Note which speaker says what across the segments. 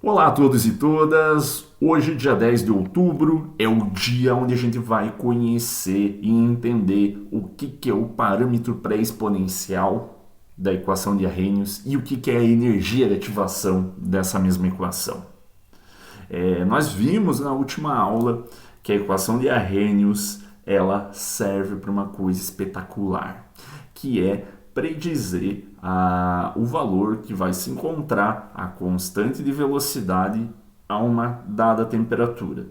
Speaker 1: Olá a todos e todas! Hoje, dia 10 de outubro, é o dia onde a gente vai conhecer e entender o que é o parâmetro pré-exponencial da equação de Arrhenius e o que é a energia de ativação dessa mesma equação. Nós vimos na última aula que a equação de Arrhenius ela serve para uma coisa espetacular, que é predizer o valor que vai se encontrar a constante de velocidade a uma dada temperatura.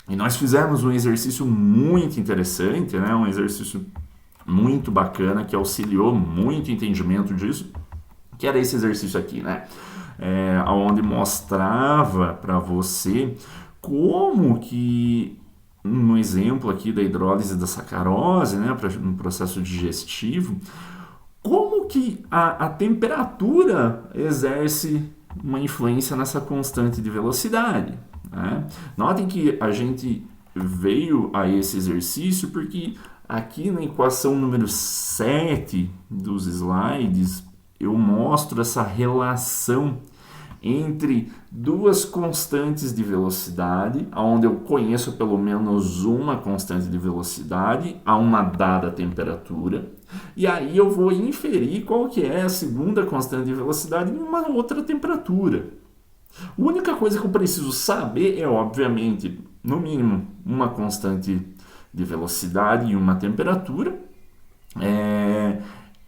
Speaker 1: E nós fizemos um exercício muito interessante, né? Um exercício muito bacana que auxiliou muito o entendimento disso, que era esse exercício aqui, né? Onde mostrava para você como que no exemplo aqui da hidrólise da sacarose, né, no processo digestivo, como que a temperatura exerce uma influência nessa constante de velocidade, né? Notem que a gente veio a esse exercício porque aqui na equação número 7 dos slides eu mostro essa relação entre duas constantes de velocidade, onde eu conheço pelo menos uma constante de velocidade a uma dada temperatura, e aí eu vou inferir qual que é a segunda constante de velocidade em uma outra temperatura. A única coisa que eu preciso saber é, obviamente, no mínimo, uma constante de velocidade e uma temperatura,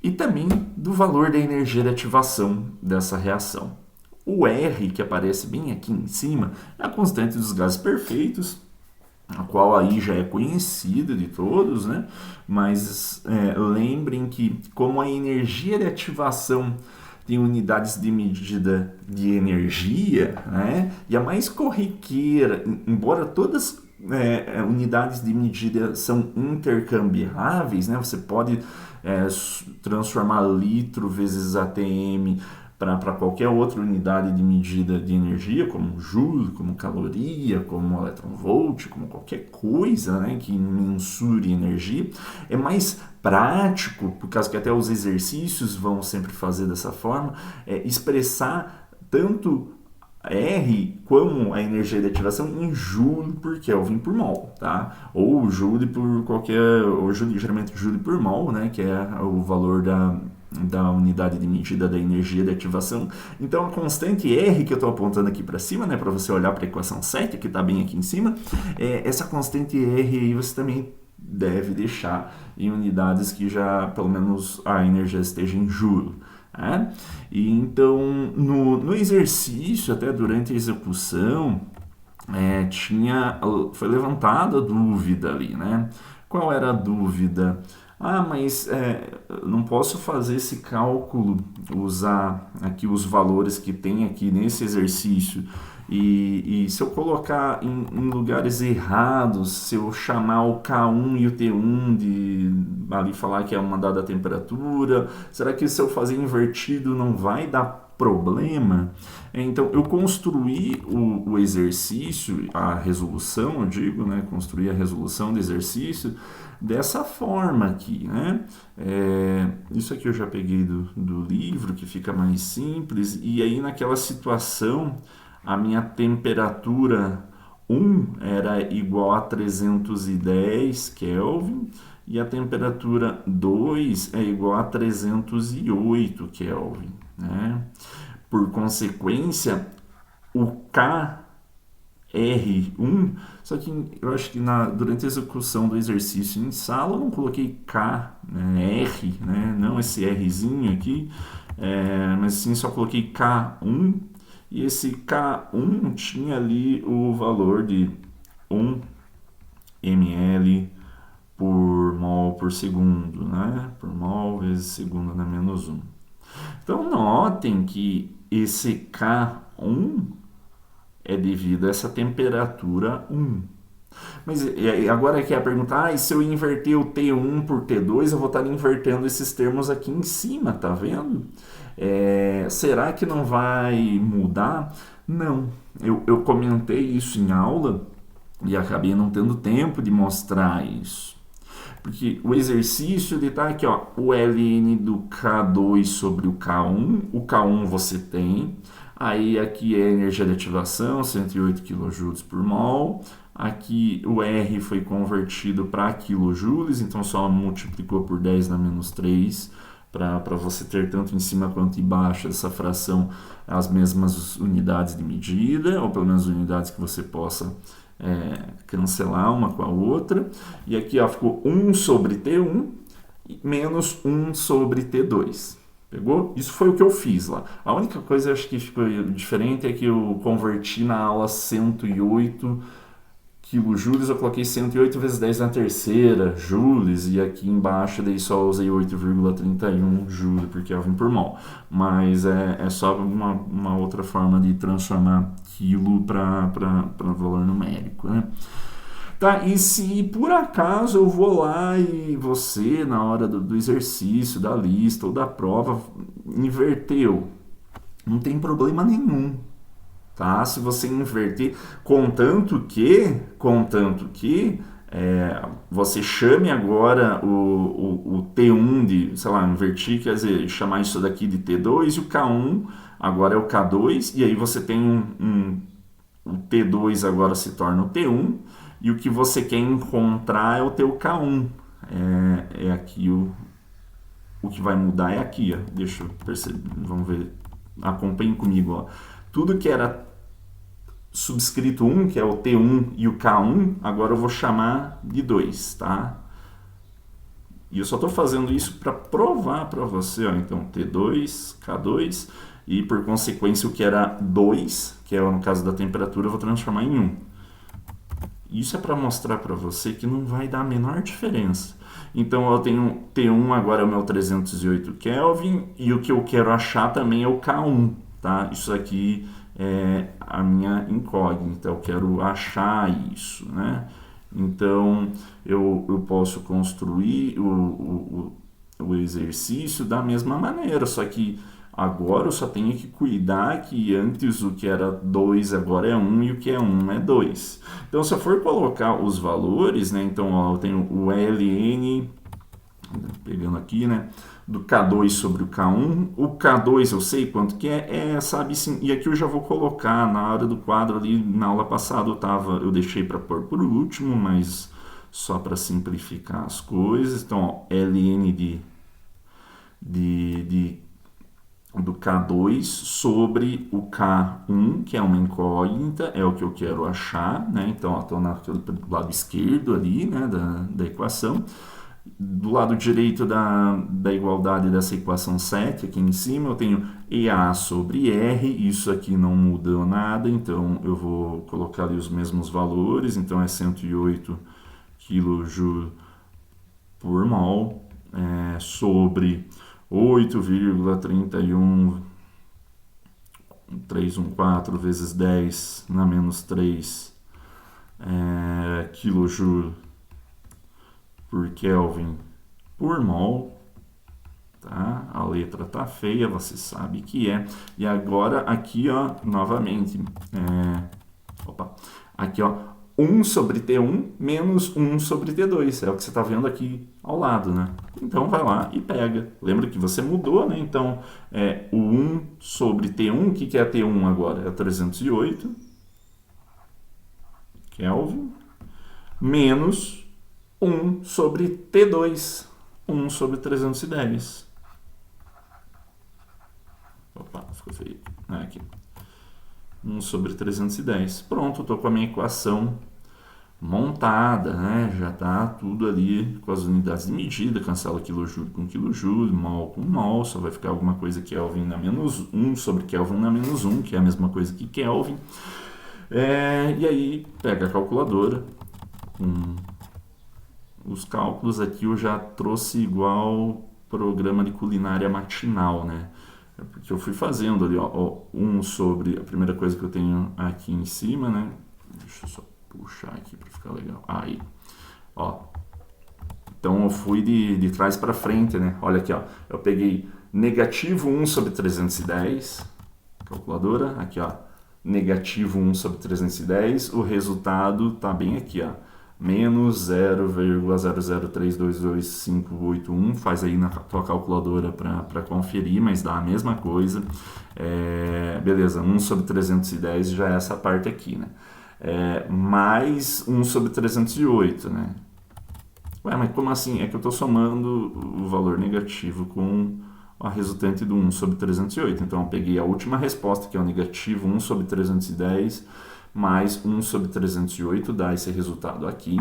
Speaker 1: e também do valor da energia de ativação dessa reação. O R, que aparece bem aqui em cima, é a constante dos gases perfeitos, a qual aí já é conhecida de todos, né? Mas lembrem que como a energia de ativação tem unidades de medida de energia, né? E a mais corriqueira, embora todas unidades de medida são intercambiáveis, né? Você pode transformar litro vezes ATM para qualquer outra unidade de medida de energia, como joule, como caloria, como eletronvolt, como qualquer coisa, né, que mensure energia, é mais prático, por causa que até os exercícios vão sempre fazer dessa forma, expressar tanto R como a energia de ativação em joule por Kelvin por mol, tá? Ou joule por qualquer, ou joule, geralmente joule por mol, né, que é o valor da unidade de medida da energia de ativação. Então a constante R que eu estou apontando aqui para cima, né, para você olhar para a equação 7, que está bem aqui em cima, essa constante R aí você também deve deixar em unidades que já pelo menos a energia esteja em joule. E então no exercício, até durante a execução, foi levantada a dúvida ali, né? Qual era a dúvida? Mas não posso fazer esse cálculo, usar aqui os valores que tem aqui nesse exercício e se eu colocar em lugares errados, se eu chamar o K1 e o T1 de ali falar que é uma dada temperatura, será que se eu fazer invertido não vai dar problema? Então eu construí o exercício, a resolução, eu digo, né, construí a resolução do exercício dessa forma aqui, né? Isso aqui eu já peguei do livro, que fica mais simples, e aí naquela situação a minha temperatura 1 era igual a 310 Kelvin e a temperatura 2 é igual a 308 Kelvin, né? Por consequência, o KR1, só que eu acho que durante a execução do exercício em sala eu não coloquei K, né, R, né, não esse Rzinho aqui, mas sim só coloquei K1, e esse K1 tinha ali o valor de 1 ml por mol por segundo, né? Por mol vezes segundo na menos 1. Então notem que esse K1 é devido a essa temperatura 1. Mas agora que é a pergunta, e se eu inverter o T1 por T2, eu vou estar invertendo esses termos aqui em cima, tá vendo? Será que não vai mudar? Não. Eu comentei isso em aula e acabei não tendo tempo de mostrar isso. Porque o exercício ele está aqui, ó, o ln do K2 sobre o K1 você tem, Aí aqui é a energia de ativação, 108 kJ por mol. Aqui o R foi convertido para kJ, então só multiplicou por 10 na menos 3, para você ter tanto em cima quanto embaixo dessa fração as mesmas unidades de medida, ou pelo menos unidades que você possa cancelar uma com a outra. E aqui ó, ficou 1 sobre T1 menos 1 sobre T2. Pegou? Isso foi o que eu fiz lá. A única coisa acho que ficou diferente é que eu converti na aula 108 kJ, eu coloquei 108 vezes 10 na terceira, joules, e aqui embaixo daí só usei 8,31 joule por Kelvin por mol. Mas é só uma outra forma de transformar quilo para valor numérico, né? Tá, e se por acaso eu vou lá e você, na hora do exercício, da lista ou da prova, inverteu, não tem problema nenhum, tá? Se você inverter, contanto que você chame agora o T1 de, sei lá, invertir, quer dizer, chamar isso daqui de T2 e o K1 agora é o K2, e aí você tem o T2 agora se torna o T1, e o que você quer encontrar é o teu K1. É aqui o que vai mudar é aqui, ó. Deixa eu perceber, vamos ver, acompanhe comigo, ó. Tudo que era subscrito 1, que é o T1 e o K1, agora eu vou chamar de 2, tá? E eu só estou fazendo isso para provar para você, ó. Então T2, K2, e por consequência o que era 2, que é no caso da temperatura, eu vou transformar em 1. Isso é para mostrar para você que não vai dar a menor diferença. Então eu tenho T1 agora é o meu 308 Kelvin, e o que eu quero achar também é o K1, tá? Isso aqui é a minha incógnita, eu quero achar isso, né? Então eu posso construir o exercício da mesma maneira, só que agora eu só tenho que cuidar que antes o que era 2 agora é 1 e o que é 1 é 2. Então se eu for colocar os valores, né, então ó, eu tenho o ln, pegando aqui, né, do K2 sobre o K1, o K2 eu sei quanto que sabe sim, e aqui eu já vou colocar na hora do quadro ali, na aula passada eu deixei para pôr por último, mas só para simplificar as coisas. Então ó, ln do K2 sobre o K1, que é uma incógnita, é o que eu quero achar, né? Então, estou do lado esquerdo ali, né, da equação. Do lado direito da igualdade dessa equação 7, aqui em cima, eu tenho EA sobre R, isso aqui não mudou nada, então eu vou colocar ali os mesmos valores, então é 108 kJ por mol, sobre 8,314 vezes 10 na menos 3 kJ por Kelvin por mol, tá? A letra tá feia, você sabe que é. E agora aqui, ó, novamente, aqui, ó, 1 sobre T1 menos 1 sobre T2, é o que você está vendo aqui ao lado, né? Então vai lá e pega. Lembra que você mudou, né? Então, o 1 sobre T1, o que é T1 agora? É 308 Kelvin menos 1 sobre T2, 1 sobre 310. Opa, ficou feio. Aqui. 1 sobre 310. Pronto, estou com a minha equação montada, né? Já está tudo ali com as unidades de medida, cancela quilojoule com quilojoule, mol com mol, só vai ficar alguma coisa Kelvin na menos 1 sobre Kelvin na menos 1, que é a mesma coisa que Kelvin. E aí, pega a calculadora. Os cálculos aqui eu já trouxe igual programa de culinária matinal, né? Porque eu fui fazendo ali, ó, 1 sobre, a primeira coisa que eu tenho aqui em cima, né? Deixa eu só puxar aqui para ficar legal. Aí, ó. Então eu fui de trás para frente, né? Olha aqui, ó. Eu peguei negativo 1 sobre 310, calculadora, aqui, ó. Negativo 1 sobre 310, o resultado tá bem aqui, ó. menos 0,003222581, faz aí na tua calculadora para conferir, mas dá a mesma coisa. Beleza, 1 sobre 310 já é essa parte aqui, né? Mais 1 sobre 308, né? Ué, mas como assim? É que eu estou somando o valor negativo com a resultante do 1 sobre 308. Então eu peguei a última resposta, que é o negativo 1 sobre 310, mais 1 sobre 308, dá esse resultado aqui.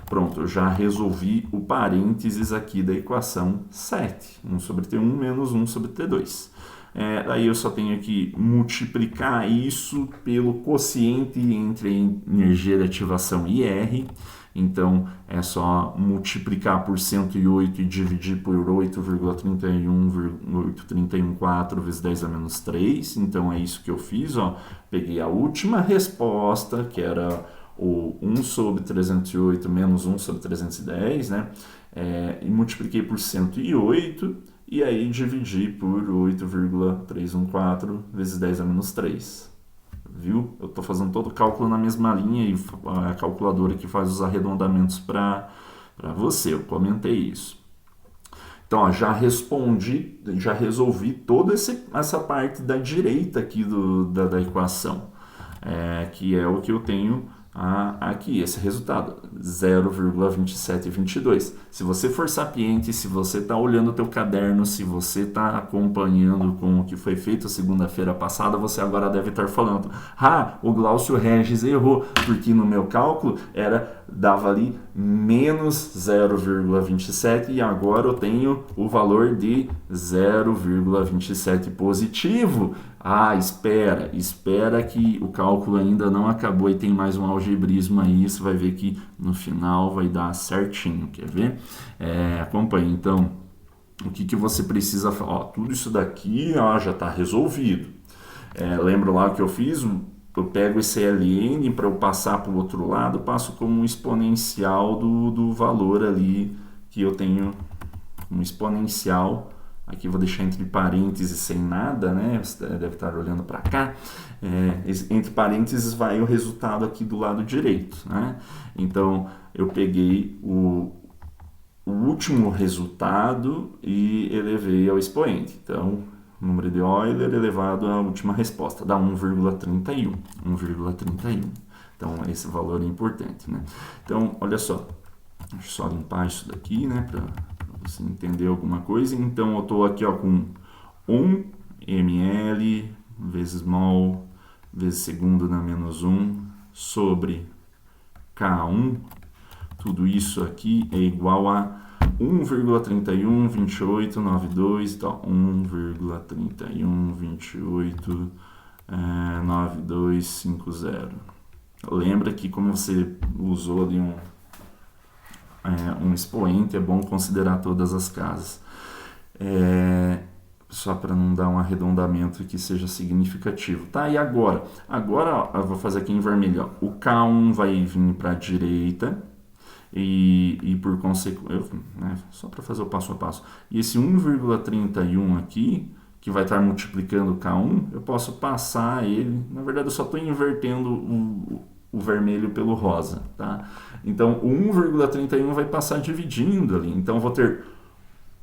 Speaker 1: Pronto, eu já resolvi o parênteses aqui da equação 7. 1 sobre T1 menos 1 sobre T2. Daí eu só tenho que multiplicar isso pelo quociente entre energia de ativação e R. Então é só multiplicar por 108 e dividir por 8,314 vezes 10 a menos 3. Então é isso que eu fiz. Ó. Peguei a última resposta, que era o 1 sobre 308 menos 1 sobre 310, né? E multipliquei por 108 e aí dividi por 8,314 vezes 10 a menos 3. Viu? Eu estou fazendo todo o cálculo na mesma linha e a calculadora que faz os arredondamentos para você. Eu comentei isso. Então, ó, já respondi, já resolvi toda essa parte da direita aqui da equação, que é o que eu tenho aqui, esse resultado, 0,2722. Se você for sapiente, se você está olhando o teu caderno, se você está acompanhando com o que foi feito segunda-feira passada, você agora deve estar falando, o Glaucio Regis errou, porque no meu cálculo dava ali menos 0,27 e agora eu tenho o valor de 0,27 positivo. Espera que o cálculo ainda não acabou e tem mais um algebrismo aí, você vai ver que no final vai dar certinho, quer ver? Acompanhe, então, o que você precisa falar? Tudo isso daqui já está resolvido. Lembra lá que eu fiz? Eu pego esse ln para eu passar para o outro lado, passo como um exponencial do valor ali que eu tenho, um exponencial. Aqui eu vou deixar entre parênteses sem nada, né? Você deve estar olhando para cá. Entre parênteses vai o resultado aqui do lado direito, né? Então, eu peguei o último resultado e elevei ao expoente. Então, o número de Euler elevado à última resposta, dá 1,31. 1,31. Então, esse valor é importante, né? Então, olha só. Deixa eu só limpar isso daqui, né? Para você entender alguma coisa. Então, eu estou aqui com 1 ml vezes mol vezes segundo na menos 1 sobre K1. Tudo isso aqui é igual a 1,312892, então 1,31289250. Lembra que como você usou ali um expoente, é bom considerar todas as casas. Só para não dar um arredondamento que seja significativo. Tá, e agora? Agora eu vou fazer aqui em vermelho. O K1 vai vir para a direita e por consequência, só para fazer o passo a passo. E esse 1,31 aqui, que vai estar multiplicando o K1, eu posso passar ele. Na verdade, eu só estou invertendo o vermelho pelo rosa, tá? Então, o 1,31 vai passar dividindo ali. Então, eu vou ter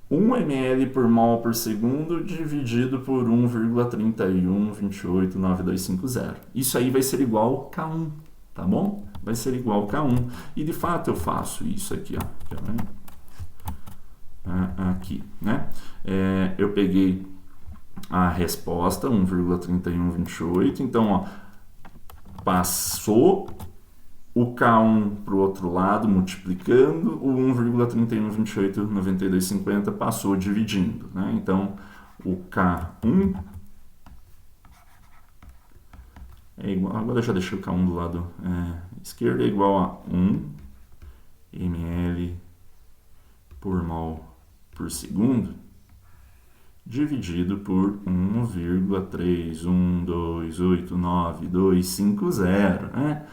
Speaker 1: 1 ml por mol por segundo dividido por 1,31289250. Isso aí vai ser igual a K1, tá bom? Vai ser igual a K1. E, de fato, eu faço isso aqui, ó. Aqui, né? Eu peguei a resposta, 1,3128. Então, ó, passou o K1 para o outro lado, multiplicando, o 1,31289250 passou dividindo, né? Então, o K1 é igual, agora eu já deixei o K1 do lado esquerdo, é igual a 1 ml por mol por segundo, dividido por 1,31289250, né?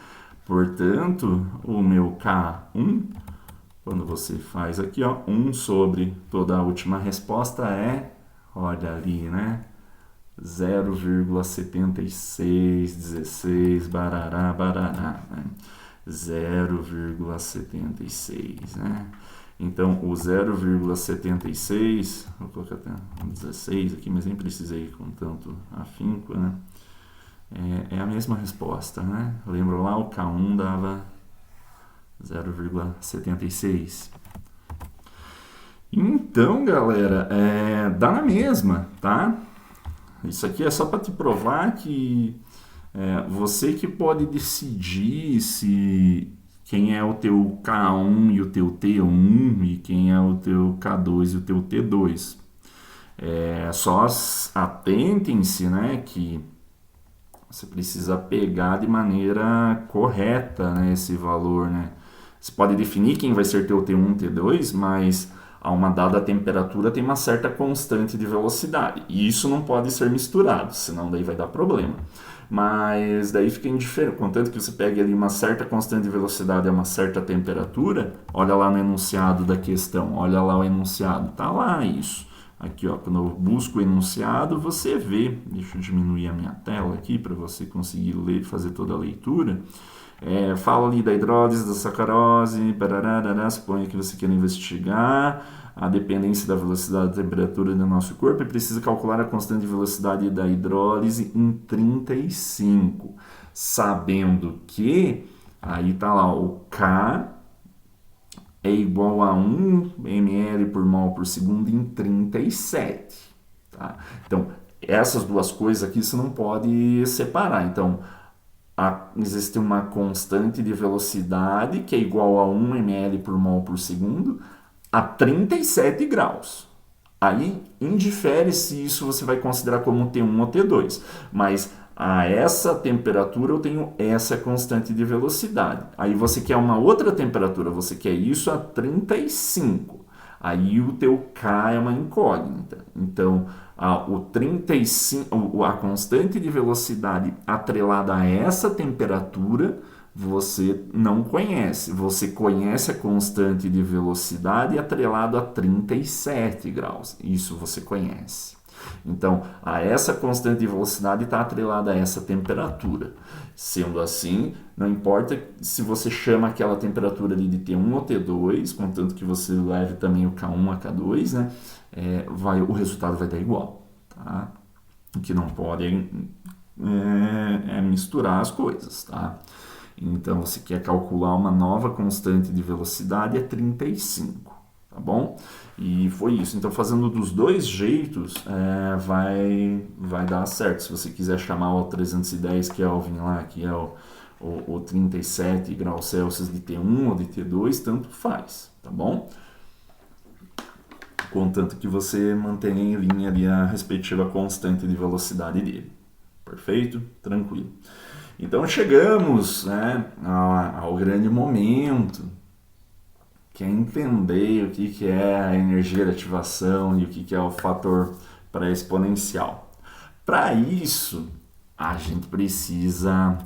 Speaker 1: Portanto, o meu K1, quando você faz aqui, ó, 1 sobre toda a última resposta olha ali, né? 0,7616, barará, barará, né? 0,76, né? Então, o 0,76, vou colocar até um 16 aqui, mas nem precisei com tanto afinco, né? É a mesma resposta, né? Lembra lá, o K1 dava 0,76. Então, galera, dá na mesma, tá? Isso aqui é só para te provar que você que pode decidir se quem é o teu K1 e o teu T1 e quem é o teu K2 e o teu T2. Só atentem-se, né, que você precisa pegar de maneira correta, né, esse valor, né? Você pode definir quem vai ser teu T1 e T2, mas a uma dada temperatura tem uma certa constante de velocidade. E isso não pode ser misturado, senão daí vai dar problema. Mas daí fica indiferente, contanto que você pegue ali uma certa constante de velocidade a uma certa temperatura, olha lá no enunciado da questão, olha lá o enunciado, tá lá isso. Aqui, ó, quando eu busco o enunciado, você vê, deixa eu diminuir a minha tela aqui para você conseguir ler, fazer toda a leitura. Fala ali da hidrólise, da sacarose, suponha que você quer investigar a dependência da velocidade da temperatura do nosso corpo e precisa calcular a constante de velocidade da hidrólise em 35, sabendo que, aí tá lá, o K é igual a 1 ml por mol por segundo em 37, tá? Então, essas duas coisas aqui você não pode separar, então existe uma constante de velocidade que é igual a 1 ml por mol por segundo a 37 graus. Aí indifere se isso você vai considerar como T1 ou T2, mas a essa temperatura eu tenho essa constante de velocidade. Aí você quer uma outra temperatura, você quer isso a 35. Aí o teu K é uma incógnita. Então, o 35, a constante de velocidade atrelada a essa temperatura, você não conhece. Você conhece a constante de velocidade atrelado a 37 graus. Isso você conhece. Então, essa constante de velocidade está atrelada a essa temperatura. Sendo assim, não importa se você chama aquela temperatura ali de T1 ou T2, contanto que você leve também o K1 a K2, né, o resultado vai dar igual. Tá? O que não pode é misturar as coisas. Tá? Então, você quer calcular uma nova constante de velocidade, é 35, tá bom? E foi isso. Então, fazendo dos dois jeitos, vai dar certo. Se você quiser chamar o 310 Kelvin lá, que é o 37 graus Celsius de T1 ou de T2, tanto faz, tá bom? Contanto que você mantenha em linha ali a respectiva constante de velocidade dele. Perfeito? Tranquilo. Então chegamos, né, ao grande momento, que é entender o que é a energia de ativação e o que é o fator pré-exponencial. Para isso, a gente precisa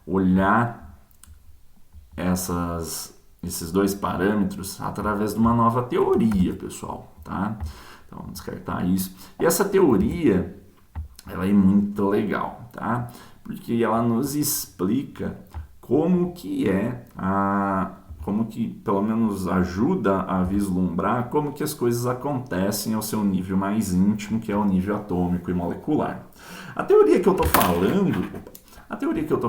Speaker 1: olhar esses dois parâmetros através de uma nova teoria, pessoal, tá? Então vamos descartar isso. E essa teoria, ela é muito legal, tá? Porque ela nos explica como que como que pelo menos ajuda a vislumbrar como que as coisas acontecem ao seu nível mais íntimo, que é o nível atômico e molecular. A teoria que eu estou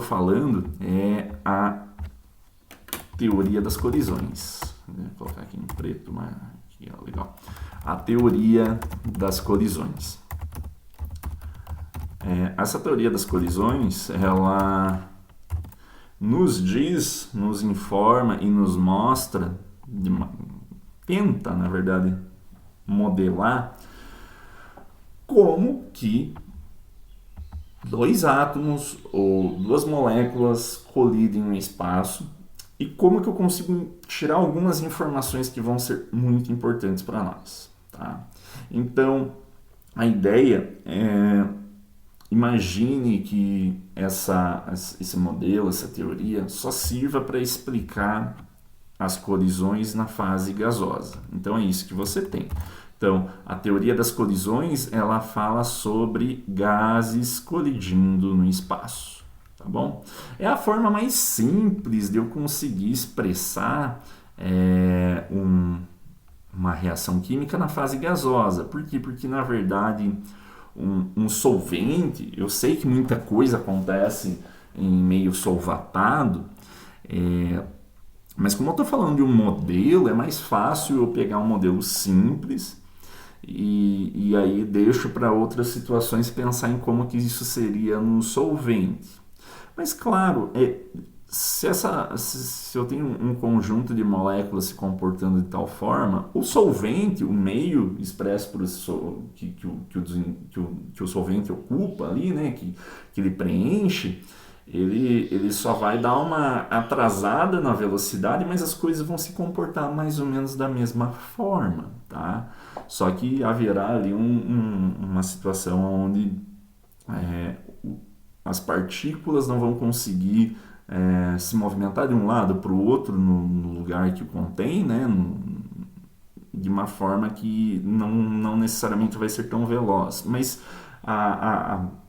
Speaker 1: falando é a teoria das colisões. Vou colocar aqui em preto, mas aqui, ó, legal. A teoria das colisões. Essa teoria das colisões, ela nos diz, nos informa e nos mostra, tenta, na verdade, modelar como que dois átomos ou duas moléculas colidem no espaço e como que eu consigo tirar algumas informações que vão ser muito importantes para nós. Tá? Então, a ideia é... Imagine que esse modelo, essa teoria, só sirva para explicar as colisões na fase gasosa. Então, é isso que você tem. Então, a teoria das colisões, ela fala sobre gases colidindo no espaço. tá bom? É a forma mais simples de eu conseguir expressar uma reação química na fase gasosa. Por quê? Porque, na verdade, um solvente, eu sei que muita coisa acontece em meio solvatado, mas como eu estou falando de um modelo, é mais fácil eu pegar um modelo simples e aí deixo para outras situações pensar em como que isso seria no solvente. Mas claro, se eu tenho um conjunto de moléculas se comportando de tal forma, o solvente, o meio expresso que o solvente ocupa ali, né, que ele preenche, ele só vai dar uma atrasada na velocidade, mas as coisas vão se comportar mais ou menos da mesma forma, tá? Só que haverá ali uma situação onde as partículas não vão conseguir se movimentar de um lado para o outro no lugar que o contém, né? De uma forma que não necessariamente vai ser tão veloz. Mas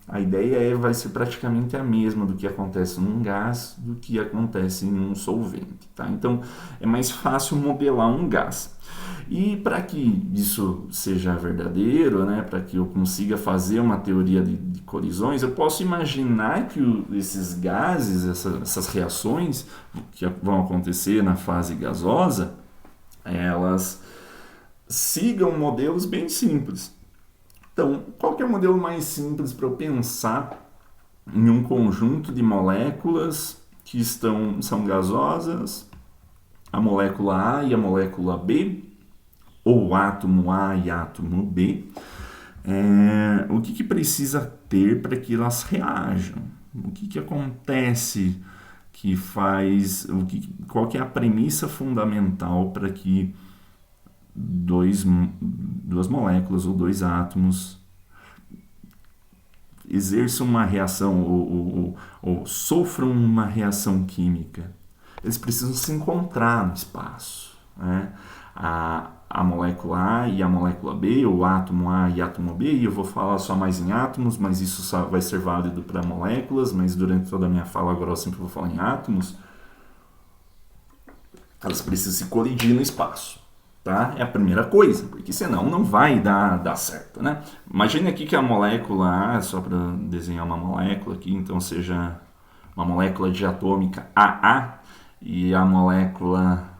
Speaker 1: a ideia vai ser praticamente a mesma do que acontece num gás do que acontece em um solvente. Tá? Então é mais fácil modelar um gás. E para que isso seja verdadeiro, né, para que eu consiga fazer uma teoria de colisões, eu posso imaginar que esses gases, essas reações que vão acontecer na fase gasosa, elas sigam modelos bem simples. Então, qual que é o modelo mais simples para eu pensar em um conjunto de moléculas que são gasosas, a molécula A e a molécula B, ou átomo A e átomo B, o que precisa ter para que elas reajam? O que acontece que faz... qual que é a premissa fundamental para que duas moléculas ou dois átomos exerçam uma reação ou sofram uma reação química? Eles precisam se encontrar no espaço, né? A molécula A e a molécula B, ou átomo A e átomo B, e eu vou falar só mais em átomos, mas isso só vai ser válido para moléculas, mas durante toda a minha fala agora eu sempre vou falar em átomos. Elas precisam se colidir no espaço, tá? É a primeira coisa, porque senão não vai dar certo, né? Imagine aqui que a molécula A, só para desenhar uma molécula aqui, então seja uma molécula diatômica AA e a molécula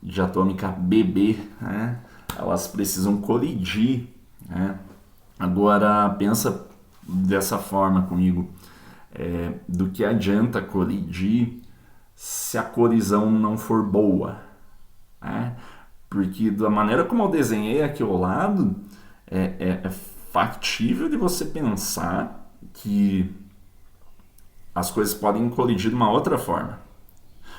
Speaker 1: diatômica BB, né? Elas precisam colidir, né? Agora pensa dessa forma comigo, do que adianta colidir se a colisão não for boa, né? Porque da maneira como eu desenhei aqui ao lado, é factível de você pensar que as coisas podem colidir de uma outra forma.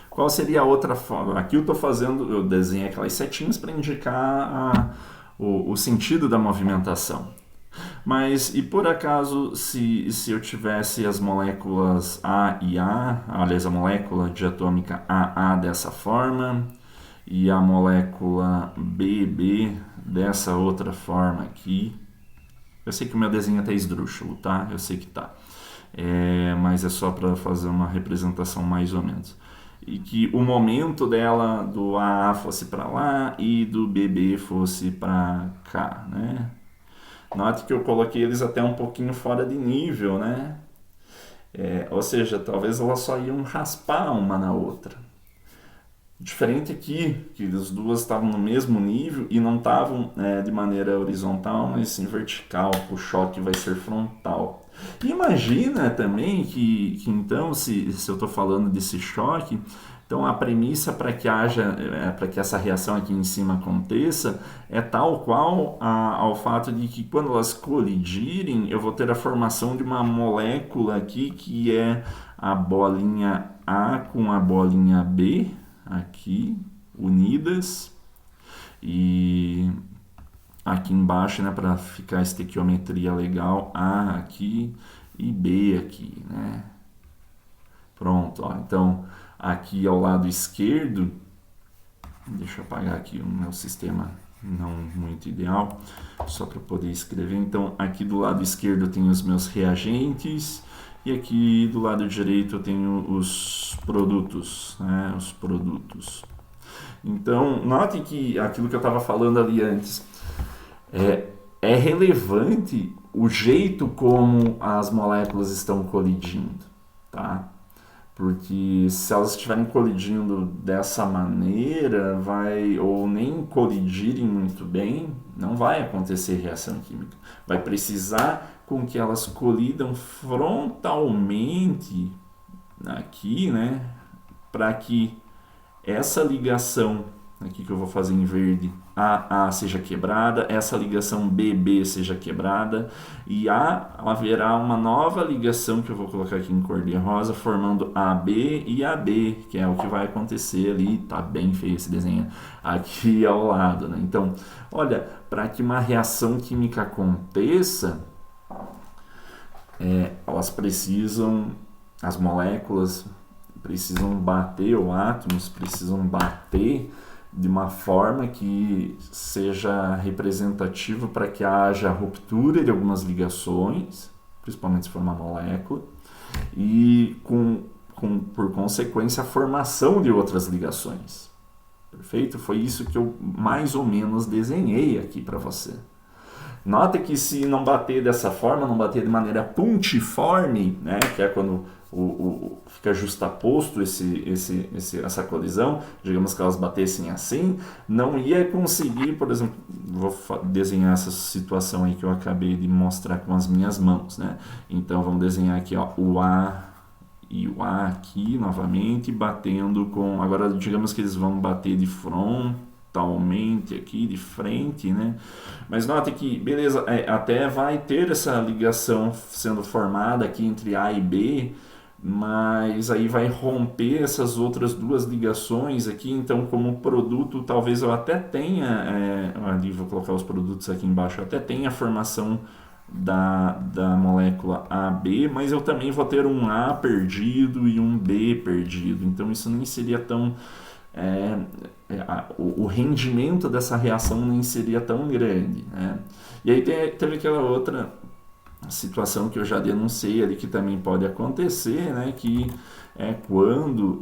Speaker 1: Qual seria a outra forma? Aqui eu desenhei aquelas setinhas para indicar o sentido da movimentação. Mas, e por acaso, se eu tivesse as moléculas A e A, aliás, a molécula diatômica AA dessa forma, e a molécula BB dessa outra forma aqui. Eu sei que o meu desenho tá esdrúxulo, tá? Eu sei que tá. Mas é só para fazer uma representação mais ou menos. E que o momento dela do AA fosse para lá e do BB fosse para cá, né? Note que eu coloquei eles até um pouquinho fora de nível, né? Ou seja, talvez elas só iam raspar uma na outra. Diferente aqui, que as duas estavam no mesmo nível e não estavam de maneira horizontal, mas sim vertical. O choque vai ser frontal. E imagina também que então, se eu estou falando desse choque, então a premissa para que para que essa reação aqui em cima aconteça é tal qual ao fato de que quando elas colidirem, eu vou ter a formação de uma molécula aqui que é a bolinha A com a bolinha B, aqui, unidas, e aqui embaixo, né, para ficar a estequiometria legal, A aqui e B aqui, né? Pronto, ó. Então aqui ao lado esquerdo, deixa eu apagar aqui o meu sistema não muito ideal, só para poder escrever. Então aqui do lado esquerdo tem os meus reagentes E aqui do lado direito eu tenho os produtos, né? Os produtos. Então, note que aquilo que eu estava falando ali antes é relevante o jeito como as moléculas estão colidindo, tá? Porque se elas estiverem colidindo dessa maneira, ou nem colidirem muito bem, não vai acontecer reação química. Vai precisar com que elas colidam frontalmente aqui, né, para que essa ligação aqui que eu vou fazer em verde, AA seja quebrada, essa ligação BB seja quebrada, e haverá uma nova ligação que eu vou colocar aqui em cor de rosa, formando AB e AB, que é o que vai acontecer ali, tá bem feio esse desenho, aqui ao lado, né? Então, olha, para que uma reação química aconteça, elas precisam, as moléculas precisam bater, ou átomos precisam bater de uma forma que seja representativa para que haja ruptura de algumas ligações, principalmente se for uma molécula, e por consequência a formação de outras ligações. Perfeito? Foi isso que eu mais ou menos desenhei aqui para você. Nota que se não bater dessa forma, não bater de maneira puntiforme, né, que é quando fica justaposto essa colisão, digamos que elas batessem assim, não ia conseguir, por exemplo, vou desenhar essa situação aí que eu acabei de mostrar com as minhas mãos, né? Então vamos desenhar aqui, ó, o A e o A aqui novamente, batendo com, agora digamos que eles vão bater de frontalmente aqui, de frente, né? Mas note que, beleza, até vai ter essa ligação sendo formada aqui entre A e B, mas aí vai romper essas outras duas ligações aqui, então como produto talvez eu até tenha, ali vou colocar os produtos aqui embaixo, eu até tenha a formação da molécula AB, mas eu também vou ter um A perdido e um B perdido, então isso nem seria tão... o rendimento dessa reação nem seria tão grande, né? E aí teve aquela outra situação que eu já denunciei ali que também pode acontecer, né, que é quando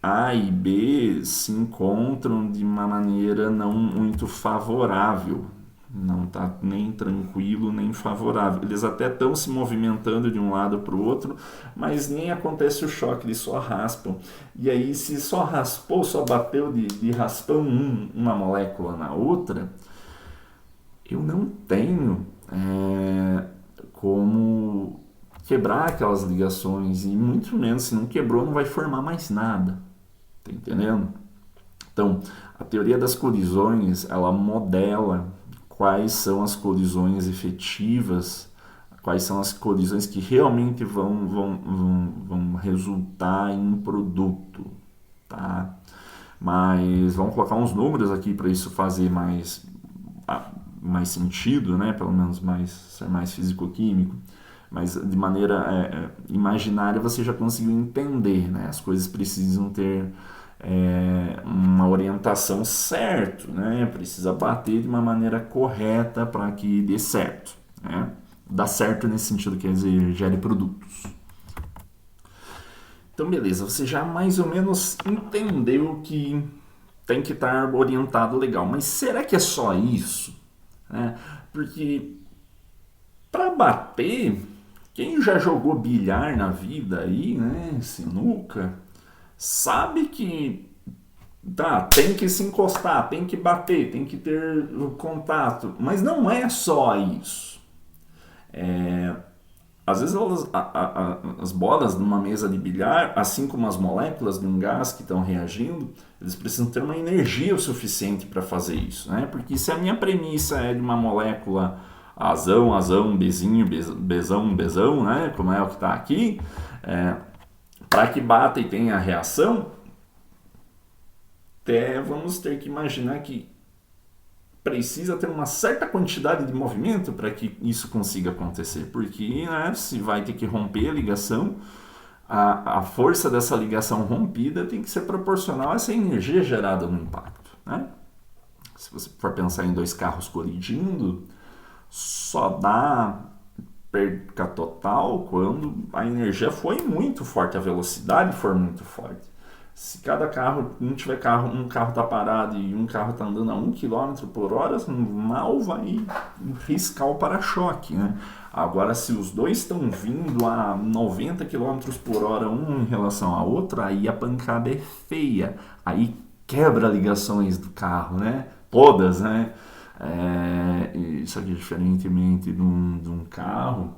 Speaker 1: A e B se encontram de uma maneira não muito favorável, não está nem tranquilo nem favorável. Eles até estão se movimentando de um lado para o outro, mas nem acontece o choque, eles só raspam. E aí se só raspou, só bateu de raspão uma molécula na outra, eu não tenho como quebrar aquelas ligações, e muito menos, se não quebrou, não vai formar mais nada. Tá entendendo? Então, a teoria das colisões, ela modela quais são as colisões efetivas, quais são as colisões que realmente vão resultar em um produto, tá? Mas vamos colocar uns números aqui para isso fazer mais sentido, né? Pelo menos ser mais físico-químico, mas de maneira imaginária você já conseguiu entender, né? As coisas precisam ter uma orientação certa, né? Precisa bater de uma maneira correta para que dê certo, né? Dá certo nesse sentido, quer dizer, gere produtos. Então, beleza, você já mais ou menos entendeu que tem que estar orientado legal, mas será que é só isso? Porque para bater, quem já jogou bilhar na vida aí, né, sinuca, sabe que tem que se encostar, tem que bater, tem que ter contato, mas não é só isso. Às vezes as bolas numa mesa de bilhar, assim como as moléculas de um gás que estão reagindo, eles precisam ter uma energia o suficiente para fazer isso, né? Porque se a minha premissa é de uma molécula azão, azão, bezinho, bezão, bezão, né? Como é o que está aqui, para que bata e tenha a reação, vamos ter que imaginar que precisa ter uma certa quantidade de movimento para que isso consiga acontecer, porque, né, se vai ter que romper a ligação, a força dessa ligação rompida tem que ser proporcional a essa energia gerada no impacto, né? Se você for pensar em dois carros colidindo, só dá perca total quando a energia foi muito forte, a velocidade for muito forte. Se cada carro, não tiver carro, um carro tá parado e um carro tá andando a 1 km por hora, mal vai riscar o para-choque, né? Agora, se os dois estão vindo a 90 km por hora, um em relação ao outro, aí a pancada é feia. Aí quebra ligações do carro, né? Todas, né? Isso aqui, diferentemente de um carro,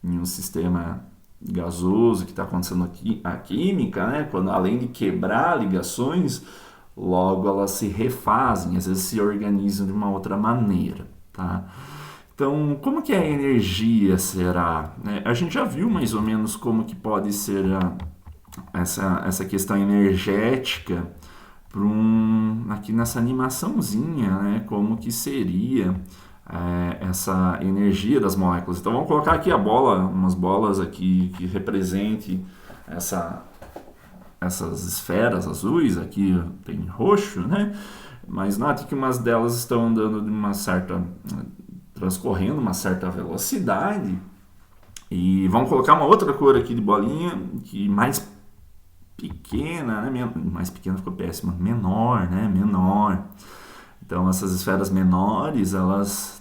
Speaker 1: em um sistema gasoso que está acontecendo aqui, a química, né? Quando além de quebrar ligações, logo elas se refazem, às vezes se organizam de uma outra maneira, tá? Então, como que a energia será? A gente já viu mais ou menos como que pode ser essa questão energética aqui nessa animaçãozinha, né? Como que seria essa energia das moléculas. Então vamos colocar aqui umas bolas aqui que representem essas esferas azuis, aqui tem roxo, né? Mas note que umas delas estão andando transcorrendo uma certa velocidade. E vamos colocar uma outra cor aqui de bolinha, que mais pequena, né? Mais pequena ficou péssima, menor, né? Menor. Então essas esferas menores, elas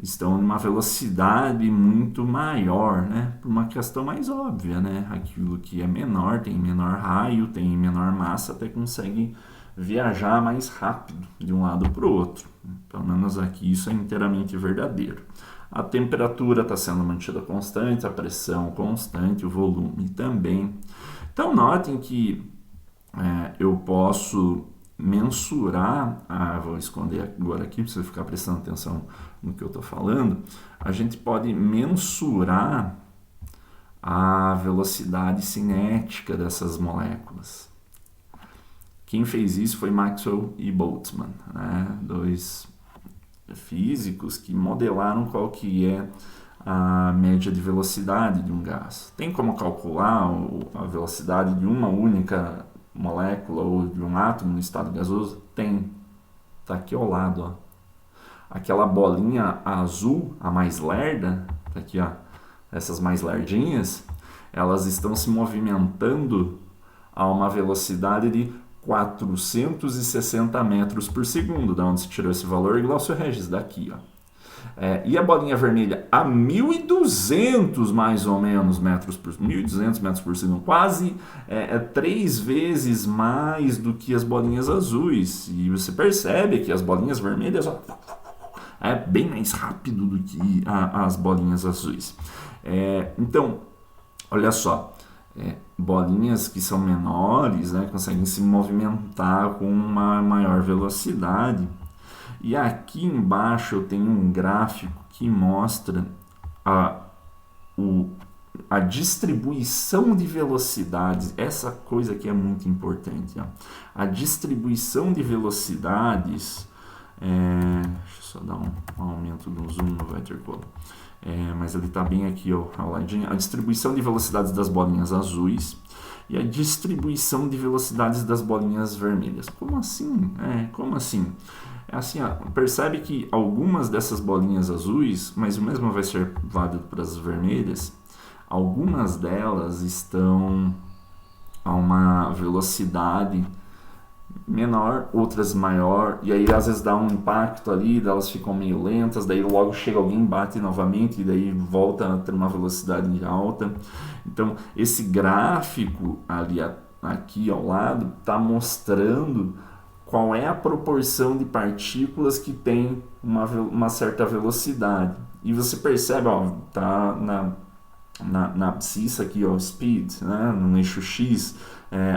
Speaker 1: estão numa velocidade muito maior, né? Por uma questão mais óbvia, né? Aquilo que é menor tem menor raio, tem menor massa, até consegue viajar mais rápido de um lado para o outro. Pelo menos aqui isso é inteiramente verdadeiro. A temperatura está sendo mantida constante, a pressão constante, o volume também. Então notem que eu posso mensurar, vou esconder agora aqui para você ficar prestando atenção no que eu estou falando, a gente pode mensurar a velocidade cinética dessas moléculas. Quem fez isso foi Maxwell e Boltzmann, né? Dois físicos que modelaram qual que é a média de velocidade de um gás. Tem como calcular a velocidade de uma única molécula ou de um átomo no estado gasoso? Tem. Está aqui ao lado, ó. Aquela bolinha azul, a mais lerda, tá aqui, ó. Essas mais lerdinhas, elas estão se movimentando a uma velocidade de 460 metros por segundo. Da onde se tirou esse valor? Glaucio Regis, daqui, ó. E a bolinha vermelha a 1.200 mais ou menos 1.200 metros por segundo, quase 3 vezes mais do que as bolinhas azuis. E você percebe que as bolinhas vermelhas é bem mais rápido do que as bolinhas azuis. Então, olha só, bolinhas que são menores, né, conseguem se movimentar com uma maior velocidade. E aqui embaixo eu tenho um gráfico que mostra a distribuição de velocidades. Essa coisa aqui é muito importante, ó. A distribuição de velocidades, deixa eu só dar um aumento no zoom, não vai ter como. Mas ele está bem aqui, ó, ao ladinho. A distribuição de velocidades das bolinhas azuis e a distribuição de velocidades das bolinhas vermelhas. Como assim? Como assim? Assim, ó, percebe que algumas dessas bolinhas azuis, mas o mesmo vai ser válido para as vermelhas, algumas delas estão a uma velocidade menor, outras maior, e aí às vezes dá um impacto ali, elas ficam meio lentas, daí logo chega alguém, bate novamente, e daí volta a ter uma velocidade alta. Então esse gráfico ali aqui ao lado está mostrando qual é a proporção de partículas que tem uma certa velocidade. E você percebe, ó, tá na abscissa aqui, ó, speed, né, no eixo X,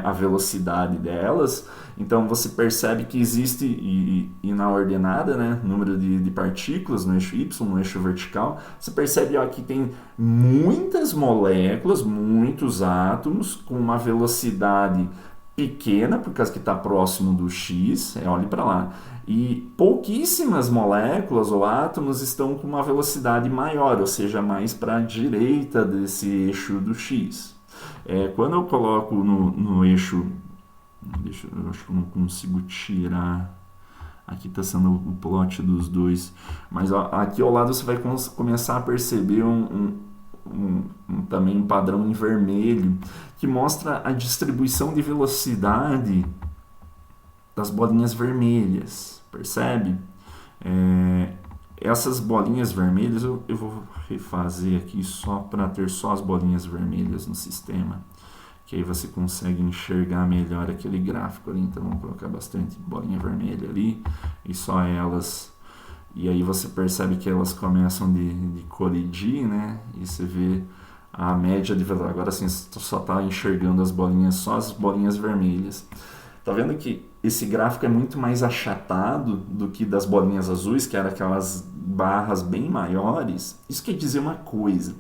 Speaker 1: a velocidade delas. Então você percebe que existe, e na ordenada, né, número de partículas no eixo Y, no eixo vertical, você percebe, ó, que tem muitas moléculas, muitos átomos com uma velocidade pequena, por causa que está próximo do X, olhe para lá, e pouquíssimas moléculas ou átomos estão com uma velocidade maior, ou seja, mais para a direita desse eixo do X. Quando eu coloco no eixo, eu acho que eu não consigo tirar Aqui está sendo o plot dos dois. Mas ó, aqui ao lado você vai começar a perceber também um padrão em vermelho que mostra a distribuição de velocidade das bolinhas vermelhas. Percebe? Essas bolinhas vermelhas, eu vou refazer aqui só para ter só as bolinhas vermelhas no sistema, que aí você consegue enxergar melhor aquele gráfico ali. Então vamos colocar bastante bolinha vermelha ali e só elas, e aí você percebe que elas começam de colidir, né? E você vê a média de velocidade. Agora sim, só está enxergando as bolinhas, só as bolinhas vermelhas. Tá vendo que esse gráfico é muito mais achatado do que das bolinhas azuis, que eram aquelas barras bem maiores? Isso quer dizer uma coisa,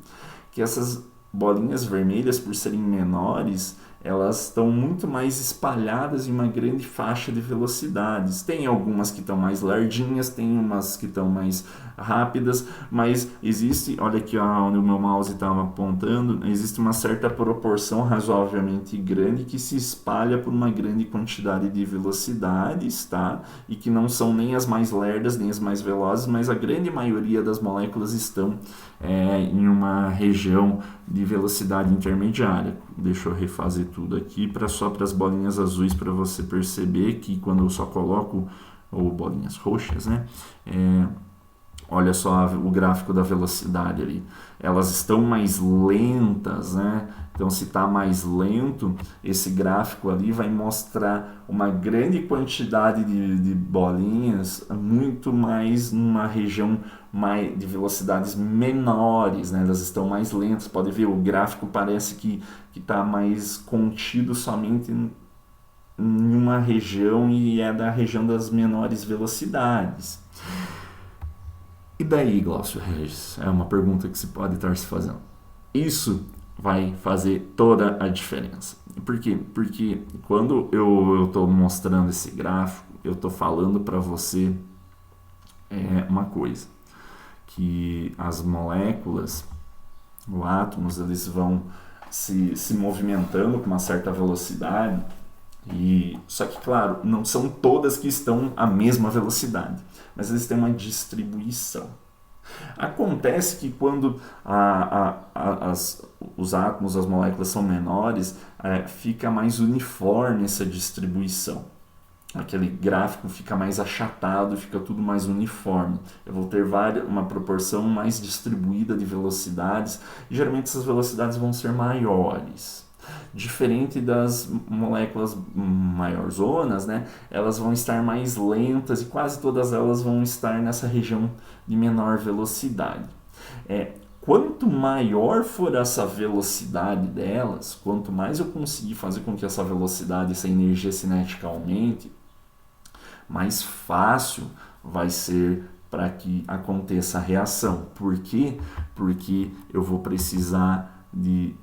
Speaker 1: que essas bolinhas vermelhas, por serem menores, elas estão muito mais espalhadas em uma grande faixa de velocidades. Tem algumas que estão mais lardinhas, tem umas que estão mais rápidas, mas existe, olha aqui onde o meu mouse estava apontando, existe uma certa proporção razoavelmente grande que se espalha por uma grande quantidade de velocidades, tá? E que não são nem as mais lerdas, nem as mais velozes, mas a grande maioria das moléculas estão em uma região de velocidade intermediária. Deixa eu refazer tudo aqui só para as bolinhas azuis, para você perceber que quando eu só coloco, ou bolinhas roxas, né? Olha só o gráfico da velocidade ali. Elas estão mais lentas, né? Então, se está mais lento, esse gráfico ali vai mostrar uma grande quantidade de bolinhas, muito mais numa região de velocidades menores, né? Elas estão mais lentas. Pode ver, o gráfico parece que está mais contido somente em uma região, e é da região das menores velocidades. E daí, Glaucio Regis? É uma pergunta que se pode estar se fazendo. Isso vai fazer toda a diferença. Por quê? Porque quando eu estou mostrando esse gráfico, eu estou falando para você uma coisa, que as moléculas, os átomos, eles vão se movimentando com uma certa velocidade, só que, claro, não são todas que estão à mesma velocidade, mas eles têm uma distribuição. Acontece que quando os átomos, as moléculas são menores, fica mais uniforme essa distribuição. Aquele gráfico fica mais achatado, fica tudo mais uniforme. Eu vou ter uma proporção mais distribuída de velocidades, e geralmente essas velocidades vão ser maiores. Diferente das moléculas maiorzonas, né? Elas vão estar mais lentas, e quase todas elas vão estar nessa região de menor velocidade. Quanto maior for essa velocidade delas, quanto mais eu conseguir fazer com que essa velocidade, essa energia cinética aumente, mais fácil vai ser para que aconteça a reação. Por quê? Porque eu vou precisar de...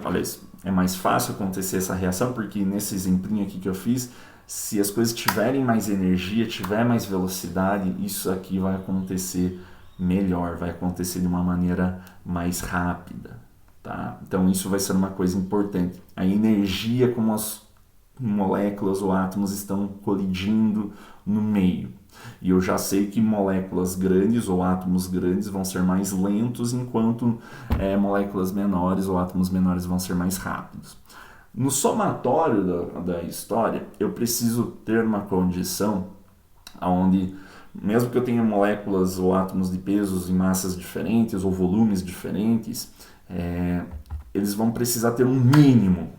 Speaker 1: Olha isso, é mais fácil acontecer essa reação porque nesse exemplinho aqui que eu fiz, se as coisas tiverem mais energia, tiver mais velocidade, isso aqui vai acontecer melhor, vai acontecer de uma maneira mais rápida, tá? Então isso vai ser uma coisa importante. A energia, como as moléculas ou átomos estão colidindo no meio. E eu já sei que moléculas grandes ou átomos grandes vão ser mais lentos, enquanto moléculas menores ou átomos menores vão ser mais rápidos. No somatório da história, eu preciso ter uma condição onde, mesmo que eu tenha moléculas ou átomos de pesos e massas diferentes ou volumes diferentes, eles vão precisar ter um mínimo.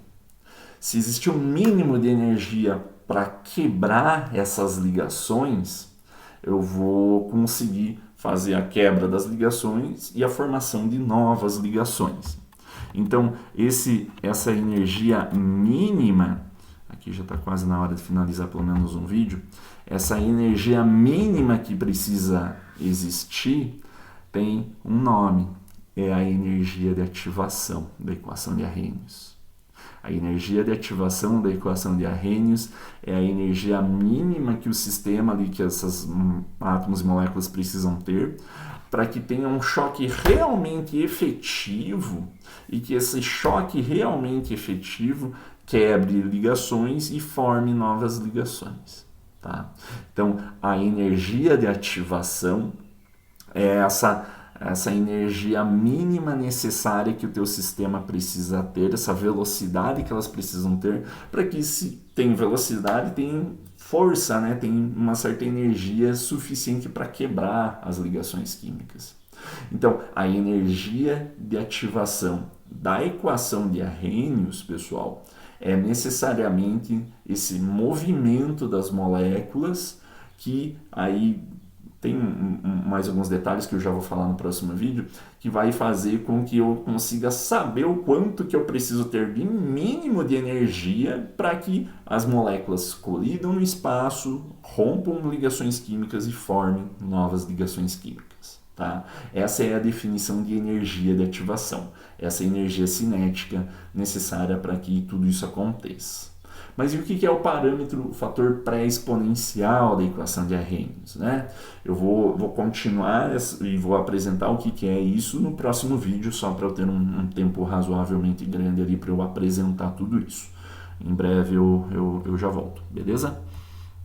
Speaker 1: Se existir um mínimo de energia para quebrar essas ligações, eu vou conseguir fazer a quebra das ligações e a formação de novas ligações. Então, essa energia mínima, aqui já está quase na hora de finalizar pelo menos um vídeo, essa energia mínima que precisa existir tem um nome, é a energia de ativação da equação de Arrhenius. A energia de ativação da equação de Arrhenius é a energia mínima que o sistema ali, que esses átomos e moléculas precisam ter, para que tenha um choque realmente efetivo, e que esse choque realmente efetivo quebre ligações e forme novas ligações. tá? Então, a energia de ativação é essa energia mínima necessária que o teu sistema precisa ter, essa velocidade que elas precisam ter, para que se tem velocidade, tem força, né? Tem uma certa energia suficiente para quebrar as ligações químicas. Então, a energia de ativação da equação de Arrhenius, pessoal, é necessariamente esse movimento das moléculas que aí tem mais alguns detalhes que eu já vou falar no próximo vídeo, que vai fazer com que eu consiga saber o quanto que eu preciso ter de mínimo de energia para que as moléculas colidam no espaço, rompam ligações químicas e formem novas ligações químicas. Tá? Essa é a definição de energia de ativação, essa energia cinética necessária para que tudo isso aconteça. Mas e o que é o parâmetro, o fator pré-exponencial da equação de Arrhenius, né? Eu vou continuar e vou apresentar o que é isso no próximo vídeo, só para eu ter um tempo razoavelmente grande ali para eu apresentar tudo isso. Em breve eu já volto, beleza?